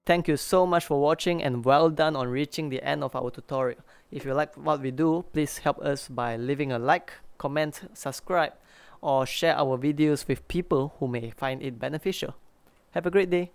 Thank you so much for watching, and well done on reaching the end of our tutorial. If you like what we do, please help us by leaving a like, comment, subscribe, or share our videos with people who may find it beneficial. Have a great day.